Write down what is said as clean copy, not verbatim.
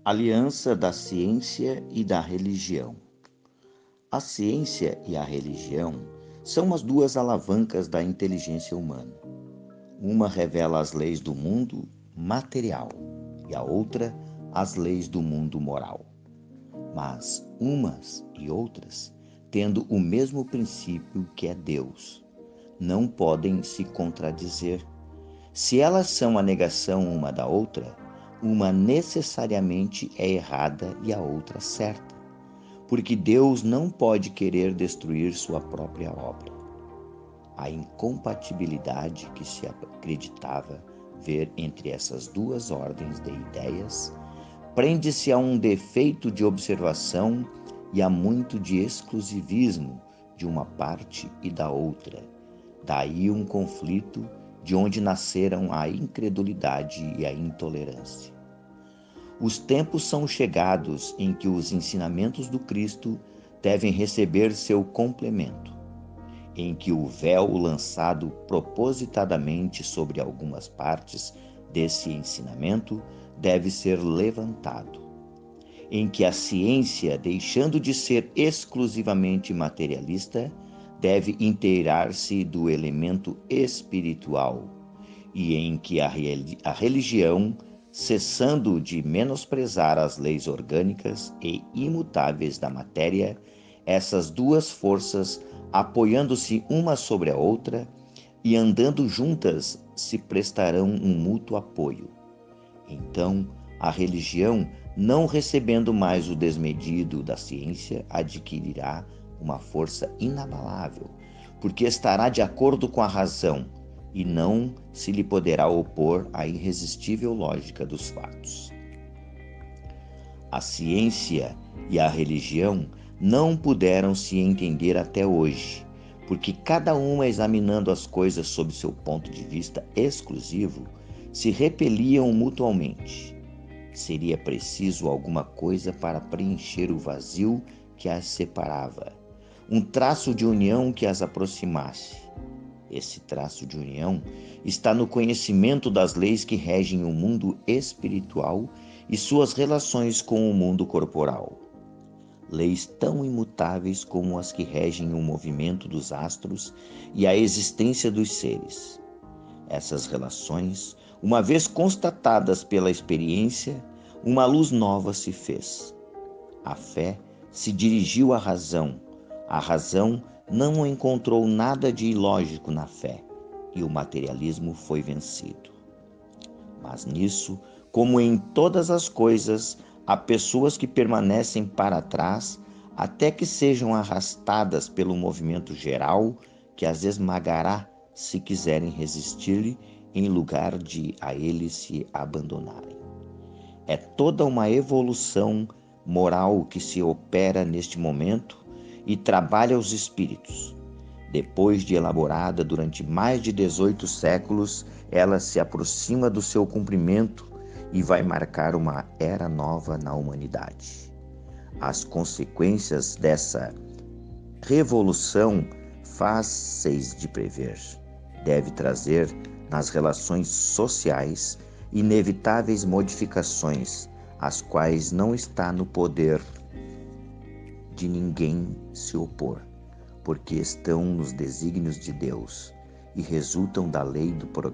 Aliança da ciência e da religião. A ciência e a religião são as duas alavancas da inteligência humana. Uma revela as leis do mundo material e a outra as leis do mundo moral. Mas umas e outras, tendo o mesmo princípio que é Deus, não podem se contradizer. Se elas são a negação uma da outra, uma necessariamente é errada e a outra certa, porque Deus não pode querer destruir sua própria obra. A incompatibilidade que se acreditava ver entre essas duas ordens de ideias prende-se a um defeito de observação e a muito de exclusivismo de uma parte e da outra. Daí um conflito de onde nasceram a incredulidade e a intolerância. Os tempos são chegados em que os ensinamentos do Cristo devem receber seu complemento, em que o véu lançado propositadamente sobre algumas partes desse ensinamento deve ser levantado, em que a ciência, deixando de ser exclusivamente materialista, deve inteirar-se do elemento espiritual, e em que a religião, cessando de menosprezar as leis orgânicas e imutáveis da matéria, essas duas forças, apoiando-se uma sobre a outra e andando juntas, se prestarão um mútuo apoio. Então, a religião, não recebendo mais o desmedido da ciência, adquirirá uma força inabalável, porque estará de acordo com a razão e não se lhe poderá opor à irresistível lógica dos fatos. A ciência e a religião não puderam se entender até hoje, porque cada uma, examinando as coisas sob seu ponto de vista exclusivo, se repeliam mutuamente. Seria preciso alguma coisa para preencher o vazio que as separava, um traço de união que as aproximasse. Esse traço de união está no conhecimento das leis que regem o mundo espiritual e suas relações com o mundo corporal. Leis tão imutáveis como as que regem o movimento dos astros e a existência dos seres. Essas relações, uma vez constatadas pela experiência, uma luz nova se fez. A fé se dirigiu à razão. A razão não encontrou nada de ilógico na fé, e o materialismo foi vencido. Mas nisso, como em todas as coisas, há pessoas que permanecem para trás até que sejam arrastadas pelo movimento geral que as esmagará se quiserem resistir-lhe em lugar de a ele se abandonarem. É toda uma evolução moral que se opera neste momento e trabalha os espíritos. Depois de elaborada durante mais de 18 séculos, ela se aproxima do seu cumprimento e vai marcar uma era nova na humanidade. As consequências dessa revolução, fáceis de prever, deve trazer nas relações sociais inevitáveis modificações, às quais não está no poder de ninguém se opor, porque estão nos desígnios de Deus e resultam da lei do progresso.